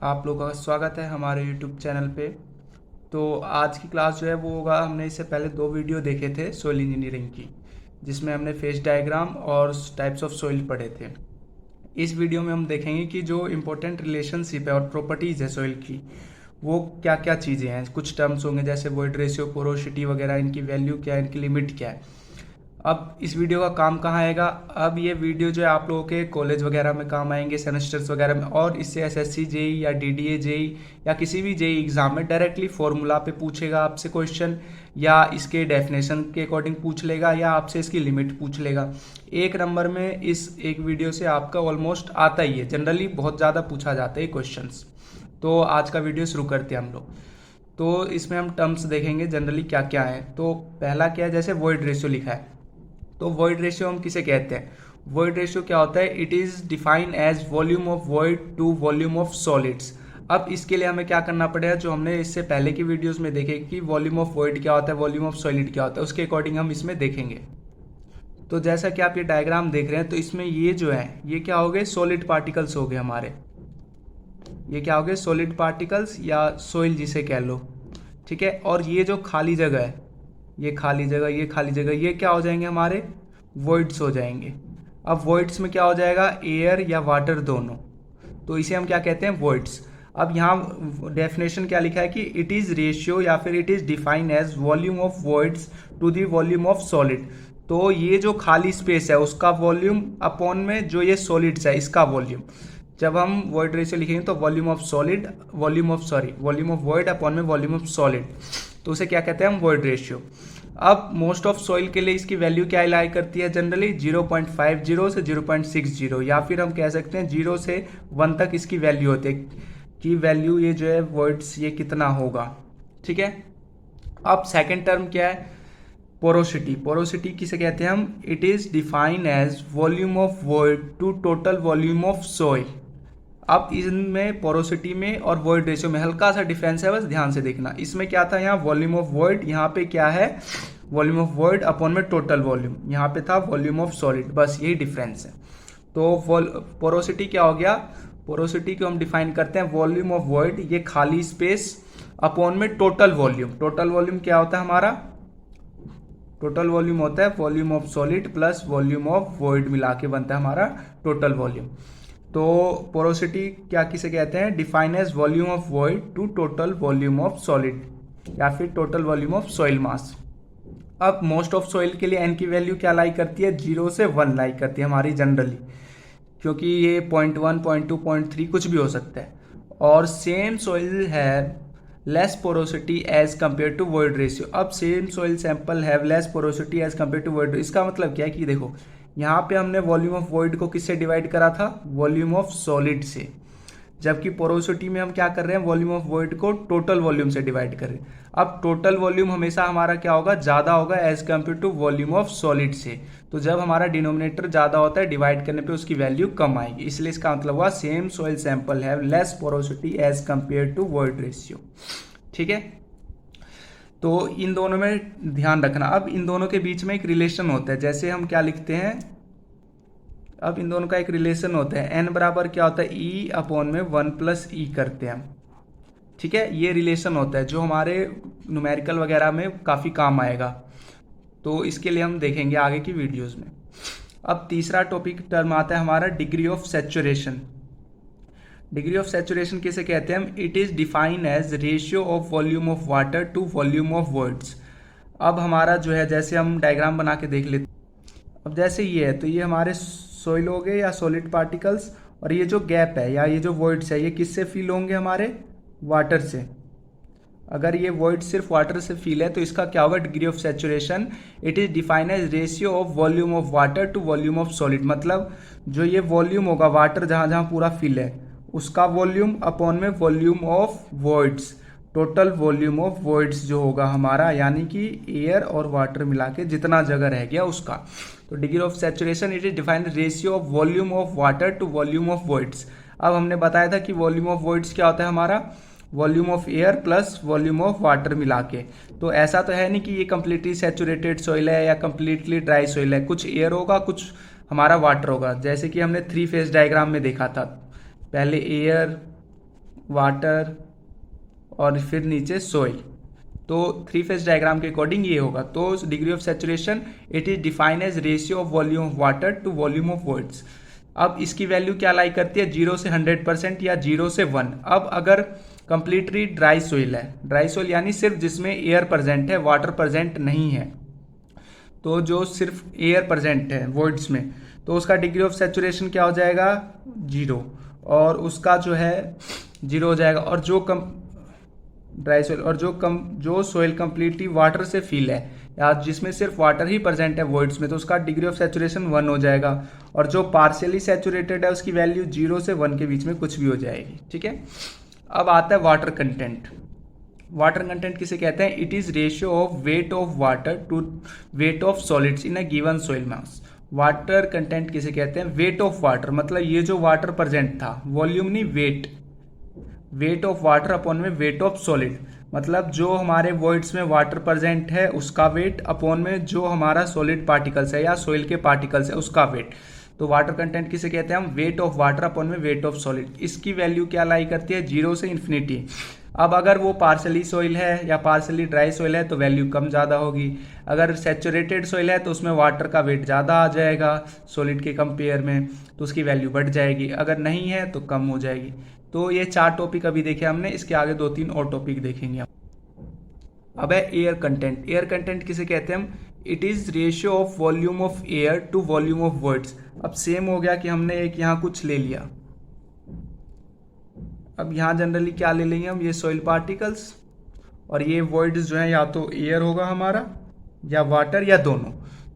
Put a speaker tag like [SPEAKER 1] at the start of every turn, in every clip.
[SPEAKER 1] आप लोगों का स्वागत है हमारे यूट्यूब चैनल पे। तो आज की क्लास जो है वो होगा, हमने इससे पहले 2 वीडियो देखे थे सोइल इंजीनियरिंग की, जिसमें हमने फेस डायग्राम और टाइप्स ऑफ सोइल पढ़े थे। इस वीडियो में हम देखेंगे कि जो इम्पोर्टेंट रिलेशनशिप है और प्रॉपर्टीज़ है सोइल की, वो क्या क्या चीज़ें हैं। कुछ टर्म्स होंगे जैसे वॉइड रेशियो, पोरोसिटी वगैरह, इनकी वैल्यू क्या है, इनकी लिमिट क्या है। अब इस वीडियो का काम कहाँ आएगा? अब ये वीडियो जो है आप लोगों के कॉलेज वगैरह में काम आएंगे, सेमेस्टर्स वगैरह में, और इससे एसएससी जेई या डीडीए जेई या किसी भी जेई एग्जाम में डायरेक्टली फॉर्मूला पे पूछेगा आपसे क्वेश्चन, या इसके डेफिनेशन के अकॉर्डिंग पूछ लेगा, या आपसे इसकी लिमिट पूछ लेगा। एक नंबर में इस एक वीडियो से आपका ऑलमोस्ट आता ही है, जनरली बहुत ज़्यादा पूछा जाता है क्वेश्चन। तो आज का वीडियो शुरू करते हैं हम लोग। तो इसमें हम टर्म्स देखेंगे जनरली क्या क्या है। तो पहला क्या है, जैसे वॉइड रेशियो लिखा है, तो वॉइड रेशियो हम किसे कहते हैं? वॉइड रेशियो क्या होता है? It is defined as volume of void to volume of solids. अब इसके लिए हमें क्या करना पड़ेगा, जो हमने इससे पहले की वीडियोस में देखे कि वॉल्यूम ऑफ वॉइड क्या होता है, वॉल्यूम ऑफ सॉलिड क्या होता है, उसके अकॉर्डिंग हम इसमें देखेंगे। तो जैसा कि आप ये डायग्राम देख रहे हैं, तो इसमें ये जो है ये क्या हो गए, सॉलिड पार्टिकल्स हो गए हमारे। ये क्या हो गए, सॉलिड पार्टिकल्स या सोइल जिसे कह लो, ठीक है। और ये जो खाली जगह है, ये खाली जगह, ये खाली जगह, ये क्या हो जाएंगे हमारे, वॉइड्स हो जाएंगे। अब वॉइड्स में क्या हो जाएगा, एयर या वाटर दोनों, तो इसे हम क्या कहते हैं, वॉइड्स। अब यहाँ डेफिनेशन क्या लिखा है कि इट इज रेशियो या फिर it is defined as volume of voids to the volume of solid. तो ये जो खाली स्पेस है उसका वॉल्यूम अपॉन में जो ये सॉलिड्स है इसका वॉल्यूम। जब हम वॉइड रेशियो लिखेंगे तो volume of solid, volume of void upon में वॉल्यूम ऑफ सॉलिड, तो उसे क्या कहते हैं हम, वॉइड रेशियो। अब मोस्ट ऑफ सॉइल के लिए इसकी वैल्यू क्या लाई करती है, जनरली 0.50 से 0.60, या फिर हम कह सकते हैं 0 से 1 तक इसकी वैल्यू होती है कि वैल्यू ये जो है वॉइड्स ये कितना होगा, ठीक है। अब सेकेंड टर्म क्या है, पोरोसिटी। पोरोसिटी किसे कहते हैं हम, it is defined as volume of void to total volume of soil. अब इनमें पोरोसिटी में और वॉइड रेशियो में हल्का सा डिफरेंस है, बस ध्यान से देखना। इसमें क्या था, यहाँ वॉल्यूम ऑफ वॉइड, यहाँ पे क्या है, वॉल्यूम ऑफ वॉइड अपॉन में टोटल वॉल्यूम, यहाँ पे था वॉल्यूम ऑफ सॉलिड, बस यही डिफरेंस है। तो पोरोसिटी क्या हो गया, पोरोसिटी को हम डिफाइन करते हैं वॉल्यूम ऑफ वॉइड, ये खाली स्पेस, अपॉन में टोटल वॉल्यूम। टोटल वॉल्यूम क्या होता है हमारा, टोटल वॉल्यूम होता है volume of solid plus volume of void मिला के बनता है हमारा टोटल वॉल्यूम। तो पोरोसिटी क्या किसे कहते हैं, define as volume of void to total volume of solid या फिर total volume of soil mass. अब मोस्ट ऑफ सॉइल के लिए एन की वैल्यू क्या लाई करती है, 0 से 1 लाई करती है हमारी जनरली, क्योंकि ये 0.1, 0.2, 0.3 कुछ भी हो सकता है। और सेम सॉइल है less porosity as compare to void ratio. अब same soil sample have less porosity as compare to void, इसका मतलब क्या है कि देखो यहाँ पे हमने वॉल्यूम ऑफ वॉइड को किससे डिवाइड करा था, वॉल्यूम ऑफ सॉलिड से, जबकि पोरोसिटी में हम क्या कर रहे हैं, वॉल्यूम ऑफ वॉइड को टोटल वॉल्यूम से डिवाइड कर रहे हैं। अब टोटल वॉल्यूम हमेशा हमारा क्या होगा, ज़्यादा होगा as compare to volume of solid से। तो जब हमारा डिनोमिनेटर ज़्यादा होता है, डिवाइड करने पे उसकी वैल्यू कम आएगी, इसलिए इसका मतलब हुआ same soil sample have less porosity as compare to void ratio, ठीक है। तो इन दोनों में ध्यान रखना। अब इन दोनों के बीच में एक रिलेशन होता है, जैसे हम क्या लिखते हैं, अब इन दोनों का एक रिलेशन होता है, एन बराबर क्या होता है, ई अपॉन में 1 प्लस ई करते हैं हम, ठीक है। ये रिलेशन होता है जो हमारे न्यूमेरिकल वगैरह में काफ़ी काम आएगा, तो इसके लिए हम देखेंगे आगे की वीडियोस में। अब तीसरा टॉपिक टर्म आता है हमारा degree of saturation. Degree of saturation किसे कहते हैं हम, it is defined as ratio of volume of water to volume of voids. अब हमारा जो है, जैसे हम डायग्राम बना के देख लेते हैं। अब जैसे ये है, तो ये हमारे सोइल हो गए या सॉलिड पार्टिकल्स, और ये जो गैप है या ये जो वॉइड्स है ये किससे फिल होंगे, हमारे वाटर से। अगर ये वॉइड सिर्फ वाटर से फिल है तो इसका क्या होगा, degree of saturation, it is defined as ratio of volume of water to volume of solid. मतलब जो ये वॉल्यूम होगा वाटर जहाँ जहाँ पूरा फिल है उसका वॉल्यूम अपॉन में volume of voids, total volume of voids जो होगा हमारा, यानी कि एयर और वाटर मिला के जितना जगह रह गया उसका। तो degree of saturation it is defined ratio of volume of water to volume of voids. अब हमने बताया था कि वॉल्यूम ऑफ वॉइड्स क्या होता है हमारा, volume of air plus volume of water मिला के। तो ऐसा तो है नहीं कि ये कम्प्लीटली सैचुरेटेड सॉइल है या कम्प्लीटली ड्राई सॉइल है, कुछ एयर होगा कुछ हमारा वाटर होगा, जैसे कि हमने 3 फेज डायग्राम में देखा था, पहले एयर वाटर और फिर नीचे सोइल। तो 3 फेज डायग्राम के अकॉर्डिंग ये होगा। तो degree of saturation it is define as ratio of volume of water to volume of voids. अब इसकी वैल्यू क्या लाई करती है, 0 से 100% या 0 से 1। अब अगर कंप्लीटली ड्राई सोइल है, ड्राई सोइल यानी सिर्फ जिसमें एयर प्रेजेंट है, वाटर प्रेजेंट नहीं है, तो जो सिर्फ एयर प्रेजेंट है वॉइड्स में, तो उसका डिग्री ऑफ सैचुरेशन क्या हो जाएगा, 0, और उसका जो है 0 हो जाएगा। और जो ड्राई सोइल और जो सोइल कंप्लीटली वाटर से फिल है या जिसमें सिर्फ वाटर ही प्रेजेंट है वॉइड्स में, तो उसका डिग्री ऑफ सैचुरेशन 1 हो जाएगा। और जो पार्शियली सैचुरेटेड है उसकी वैल्यू 0 से 1 के बीच में कुछ भी हो जाएगी। ठीक है, अब आता है वाटर कंटेंट। वाटर कंटेंट किसे कहते हैं, it is ratio of weight of water to weight of solids in a given soil mass. Water content किसे कहते हैं, वेट ऑफ वाटर, मतलब ये जो वाटर प्रेजेंट था, वॉल्यूम नहीं weight, weight of water upon में वेट ऑफ सॉलिड, मतलब जो हमारे वॉइड्स में वाटर प्रेजेंट है उसका वेट अपॉन में जो हमारा सॉलिड पार्टिकल्स है या सोइल के पार्टिकल्स है उसका वेट। तो वाटर कंटेंट किसे कहते हैं हम, वेट ऑफ वाटर अपॉन में वेट ऑफ सॉलिड। इसकी वैल्यू क्या लाई करती है, 0 से इन्फिनिटी। अब अगर वो पार्शली सोइल है या पार्शली ड्राई सोइल है तो वैल्यू कम ज़्यादा होगी। अगर सैचुरेटेड सोइल है तो उसमें वाटर का वेट ज़्यादा आ जाएगा सॉलिड के कंपेयर में, तो उसकी वैल्यू बढ़ जाएगी। अगर नहीं है तो कम हो जाएगी। तो ये 4 टॉपिक अभी देखे हमने, इसके आगे 2-3 और टॉपिक देखेंगे हम। अब है एयर कंटेंट। एयर कंटेंट किसे कहते हैं हम, it is ratio of volume of air to volume of voids. अब सेम हो गया कि हमने एक यहाँ कुछ ले लिया, अब यहाँ जनरली क्या ले लेंगे हम, ये सॉइल पार्टिकल्स, और ये वॉइड्स जो है या तो एयर होगा हमारा या वाटर या दोनों।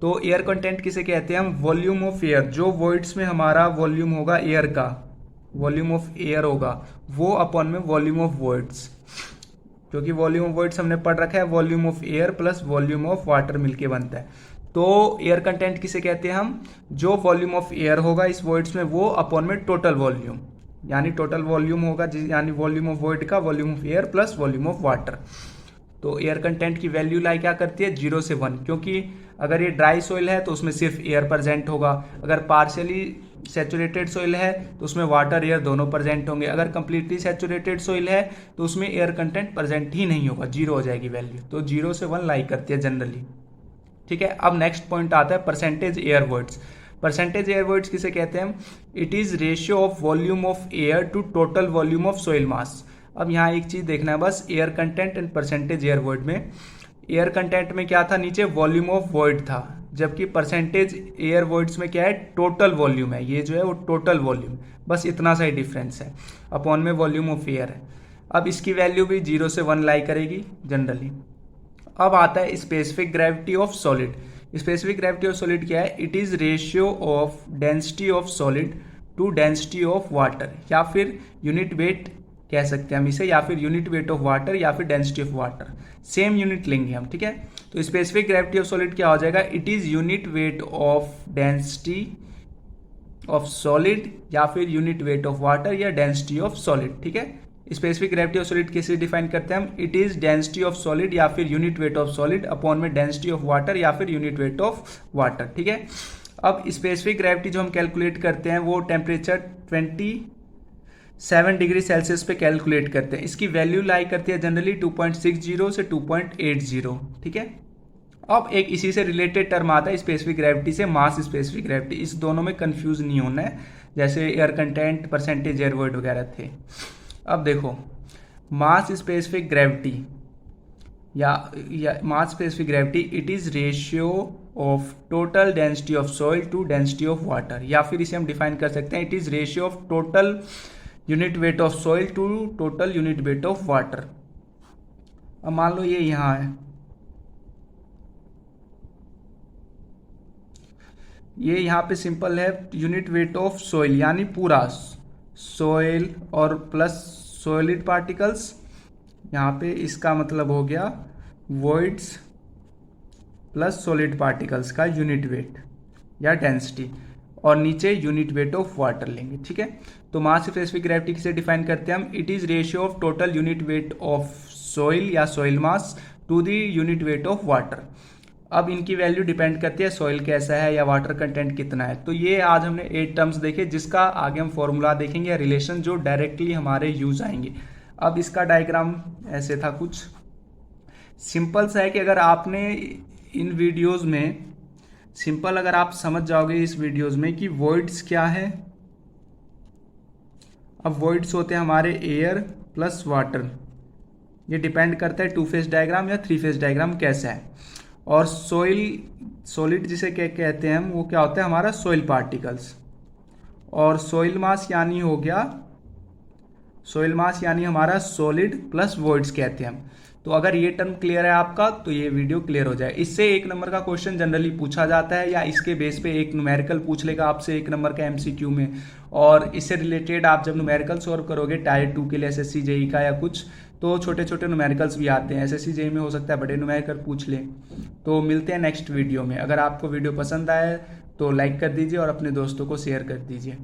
[SPEAKER 1] तो एयर कंटेंट किसे कहते हैं हम, वॉल्यूम ऑफ एयर, जो वॉइड्स में हमारा वॉल्यूम होगा एयर का, वॉल्यूम ऑफ एयर होगा वो अपॉन में वॉल्यूम ऑफ वॉइड्स, क्योंकि वॉल्यूम ऑफ वॉइड्स हमने पढ़ रखा है, volume of air plus volume of water मिलके बनता है। तो एयर कंटेंट किसे कहते हैं हम, जो वॉल्यूम ऑफ एयर होगा इस वॉइड्स में वो अपॉन में टोटल वॉल्यूम, यानी टोटल वॉल्यूम होगा यानी वॉल्यूम ऑफ वॉइड का volume of air plus volume of water. तो एयर कंटेंट की वैल्यू लाई क्या करती है, 0 से 1, क्योंकि अगर ये ड्राई सोइल है तो उसमें सिर्फ एयर प्रेजेंट होगा, अगर पार्शियली सैचुरेटेड सोइल है तो उसमें वाटर एयर दोनों प्रेजेंट होंगे, अगर कंप्लीटली सैचुरेटेड सोइल है तो उसमें एयर कंटेंट प्रेजेंट ही नहीं होगा, 0 हो जाएगी वैल्यू। तो 0 से 1 लाई करती है जनरली। ठीक है, अब नेक्स्ट पॉइंट आता है percentage air voids. Percentage air voids किसे कहते हैं हम, it is ratio of volume of air to total volume of soil mass. अब यहाँ एक चीज देखना है बस, air content and percentage air void में, एयर कंटेंट में क्या था, नीचे वॉल्यूम ऑफ वॉइड था, जबकि परसेंटेज एयर वर्ड्स में क्या है, टोटल वॉल्यूम है, ये जो है वो टोटल वॉल्यूम, बस इतना सा ही डिफरेंस है, अपॉन में वॉल्यूम ऑफ एयर है। अब इसकी वैल्यू भी 0 से 1 लाई करेगी जनरली। अब आता है specific gravity of solid. Specific gravity of solid क्या है, it is ratio of density of solid to density of water, या फिर यूनिट वेट कह सकते हैं हम इसे, या फिर यूनिट वेट ऑफ वाटर या फिर density of water, same unit लेंगे हम। ठीक है, तो स्पेसिफिक ग्रेविटी ऑफ सॉलिड क्या हो जाएगा, it is unit weight of density of solid या फिर यूनिट वेट ऑफ वाटर या डेंसिटी ऑफ सॉलिड। ठीक है, स्पेसिफिक ग्रेविटी ऑफ सॉलिड कैसे डिफाइन करते हैं हम, it is density of solid या फिर unit weight of solid upon में डेंसिटी ऑफ वाटर या फिर यूनिट वेट ऑफ वाटर। ठीक है, अब स्पेसिफिक ग्रेविटी जो हम कैलकुलेट करते हैं वो टेम्परेचर 27 डिग्री सेल्सियस पे कैलकुलेट करते हैं। इसकी वैल्यू लाई करती है जनरली 2.60 से 2.80। ठीक है, अब एक इसी से रिलेटेड टर्म आता है स्पेसिफिक ग्रेविटी से, मास स्पेसिफिक ग्रेविटी। इस दोनों में कंफ्यूज नहीं होना है, जैसे एयर कंटेंट परसेंटेज एयर वर्ड वगैरह थे। अब देखो, मास स्पेसिफिक ग्रेविटी या mass specific gravity, it is ratio of total density of soil to density of water, या फिर इसे हम डिफाइन कर सकते हैं, it is ratio of total unit weight of soil to total unit weight of water. अब मान लो ये यहाँ है, ये यहाँ पे सिंपल है यूनिट वेट ऑफ सॉइल, यानी पूरा सॉइल और प्लस सॉलिड पार्टिकल्स, यहाँ पे इसका मतलब हो गया वॉइड्स प्लस सॉलिड पार्टिकल्स का यूनिट वेट या डेंसिटी, और नीचे यूनिट वेट ऑफ वाटर लेंगे। ठीक है, तो मास स्पेसिफिक ग्रेविटी किसे डिफाइन करते हैं हम, it is ratio of total unit weight of soil या soil mass to the unit weight of water. अब इनकी वैल्यू डिपेंड करती है सॉइल कैसा है या वाटर कंटेंट कितना है। तो ये आज हमने 8 टर्म्स देखे, जिसका आगे हम फॉर्मूला देखेंगे या रिलेशन जो डायरेक्टली हमारे यूज आएंगे। अब इसका डायग्राम ऐसे था कुछ सिंपल सा है कि अगर आपने इन वीडियोस में सिंपल अगर आप समझ जाओगे इस वीडियोस में कि वॉइड्स क्या है। अब वॉइड्स होते हैं हमारे एयर प्लस वाटर, ये डिपेंड करता है 2 फेज डायग्राम या 3 फेज डायग्राम कैसा है। और सॉलिड जिसे कहते हैं हम, वो क्या होता है हमारा सॉइल पार्टिकल्स। और सॉइल मास यानी हो गया, सॉइल मास यानी हमारा सॉलिड प्लस वॉइड्स कहते हैं हम। तो अगर ये टर्म क्लियर है आपका तो ये वीडियो क्लियर हो जाए। इससे 1 नंबर का क्वेश्चन जनरली पूछा जाता है, या इसके बेस पे एक न्यूमेरिकल पूछ लेगा आपसे 1 नंबर का एमसीक्यू में। और इससे रिलेटेड आप जब न्यूमेरिकल सॉल्व करोगे टायर 2 के लिए एसएससी जेई का या कुछ, तो छोटे छोटे न्यूमेरिकल्स भी आते हैं। एसएससी जेई में हो सकता है बड़े न्यूमेरिकल पूछ ले। तो मिलते हैं नेक्स्ट वीडियो में। अगर आपको वीडियो पसंद आए तो लाइक कर दीजिए और अपने दोस्तों को शेयर कर दीजिए।